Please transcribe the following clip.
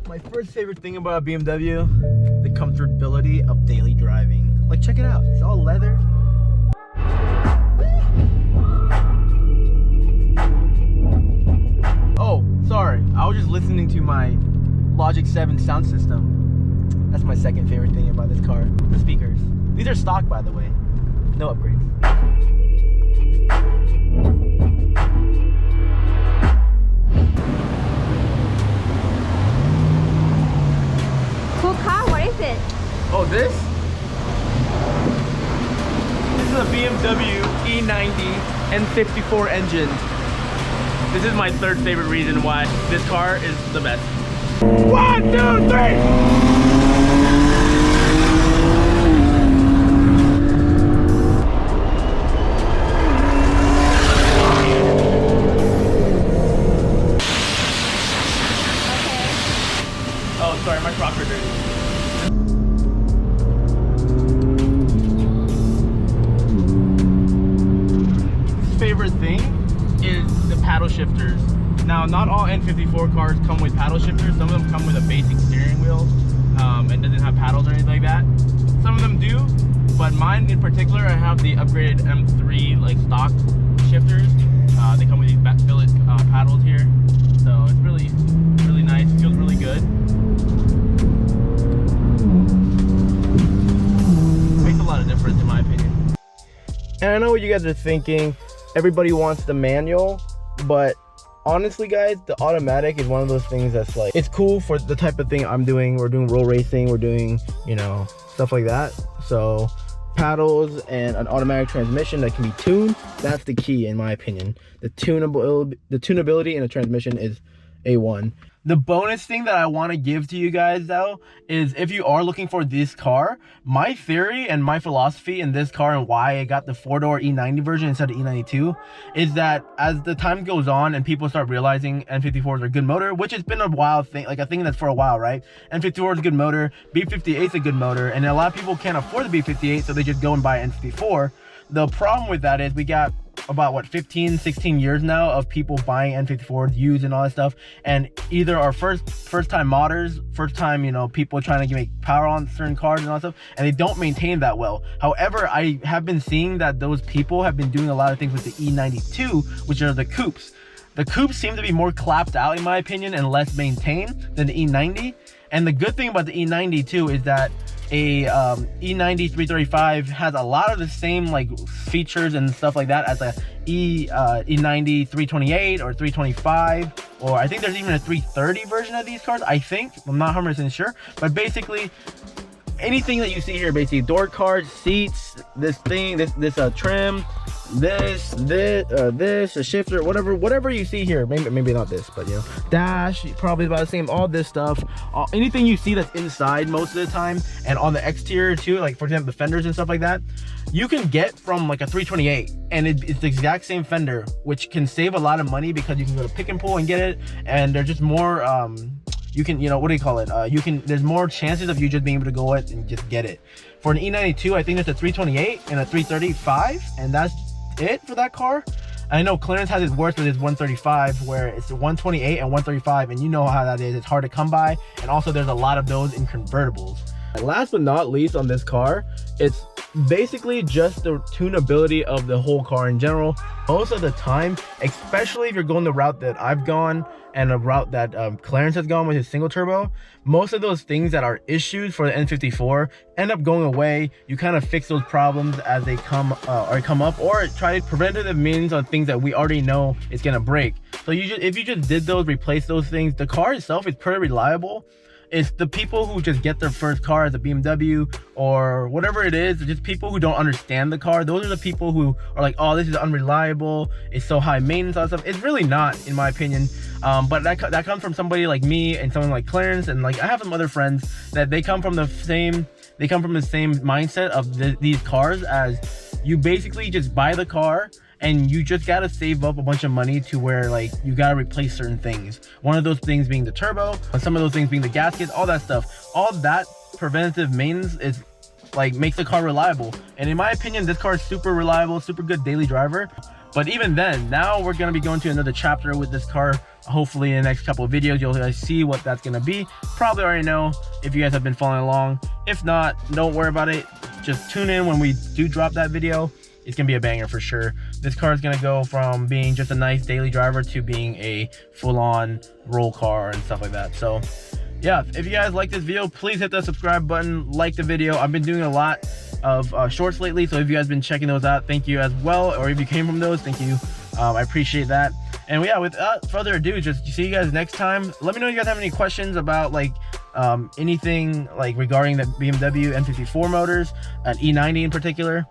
My first favorite thing about a BMW, the comfortability of daily driving. Like, check it out. It's all leather. Oh, sorry. I was just listening to my Logic 7 sound system. That's my second favorite thing about this car. The speakers. These are stock, by the way. No upgrades. Cool car, what is it? Oh, this is a BMW E90 N54 engine. This is my third favorite reason why this car is the best. 1, 2, 3! Oh, sorry, my Crocs are dirty. Favorite thing is the paddle shifters. Now, not all N54 cars come with paddle shifters. Some of them come with a basic steering wheel and doesn't have paddles or anything like that. Some of them do, but mine in particular, I have the upgraded M3 like stock shifters. They come with these billet paddles here, so it's really nice. Feels really good. Makes a lot of difference in my opinion. And I know what you guys are thinking. Everybody wants the manual, but honestly guys, the automatic is one of those things that's like, it's cool for the type of thing I'm doing. We're doing roll racing, we're doing, you know, stuff like that. So paddles and an automatic transmission that can be tuned, that's the key in my opinion. The tunability in a transmission is A1. The bonus thing that I want to give to you guys though is if you are looking for this car, my theory and my philosophy in this car and why I got the 4-door E90 version instead of E92 is that as the time goes on and people start realizing N54s are a good motor, which has been a while thing, like a thing that's for a while, right? N54 is a good motor, B58 is a good motor, and a lot of people can't afford the B58, so they just go and buy N54. The problem with that is we got about what 15-16 years now of people buying N54s used and all that stuff, and either are first time modders, first time, you know, people trying to make power on certain cars and all that stuff, and they don't maintain that well. However, I have been seeing that those people have been doing a lot of things with the E92, which are the coupes. The coupes seem to be more clapped out in my opinion and less maintained than the E90. And the good thing about the E90 too is that a E90 335 has a lot of the same like features and stuff like that as a E90 328 or 325, or I think there's even a 330 version of these cars. I think, I'm not 100% sure, but basically anything that you see here, basically door cards, seats, this thing, this trim, this a shifter, whatever you see here, maybe not this, but you know, dash, probably about the same, all this stuff, anything you see that's inside most of the time and on the exterior too, like for example the fenders and stuff like that, you can get from like a 328, and it's the exact same fender, which can save a lot of money because you can go to pick and pull and get it, and they're just more you can, you know, what do you call it, there's more chances of you just being able to go it and just get it. For an E92, I think there's a 328 and a 335, and that's it for that car. I know Clarence has his worst with his 135, where it's a 128 and 135, and you know how that is. It's hard to come by, and also there's a lot of those in convertibles. And last but not least on this car, it's basically just the tunability of the whole car in general. Most of the time, especially if you're going the route that I've gone and a route that Clarence has gone with his single turbo, most of those things that are issues for the N54 end up going away. You kind of fix those problems as they come up, or try preventative means on things that we already know it's gonna break. So if you just did those, replace those things, the car itself is pretty reliable. It's the people who just get their first car as a BMW or whatever it is, just people who don't understand the car. Those are the people who are like, oh, this is unreliable, it's so high maintenance and stuff. It's really not, in my opinion. But that comes from somebody like me and someone like Clarence, and like I have some other friends that they come from the same mindset of these cars, as you basically just buy the car and you just gotta save up a bunch of money to where like you gotta replace certain things. One of those things being the turbo, and some of those things being the gaskets, all that stuff. All that preventative maintenance is like makes the car reliable. And in my opinion, this car is super reliable, super good daily driver. But even then, now we're gonna be going to another chapter with this car hopefully in the next couple of videos you'll guys see what that's gonna be. Probably already know if you guys have been following along. If not, don't worry about it. Just tune in when we do drop that video. It's gonna be a banger for sure. This car is gonna go from being just a nice daily driver to being a full-on roll car and stuff like that. So yeah, if you guys like this video, please hit that subscribe button, like the video. I've been doing a lot of shorts lately, so if you guys been checking those out, thank you as well. Or if you came from those, thank you. I appreciate that. And yeah, without further ado, just see you guys next time. Let me know if you guys have any questions about like anything like regarding the BMW N54 motors and E90 in particular.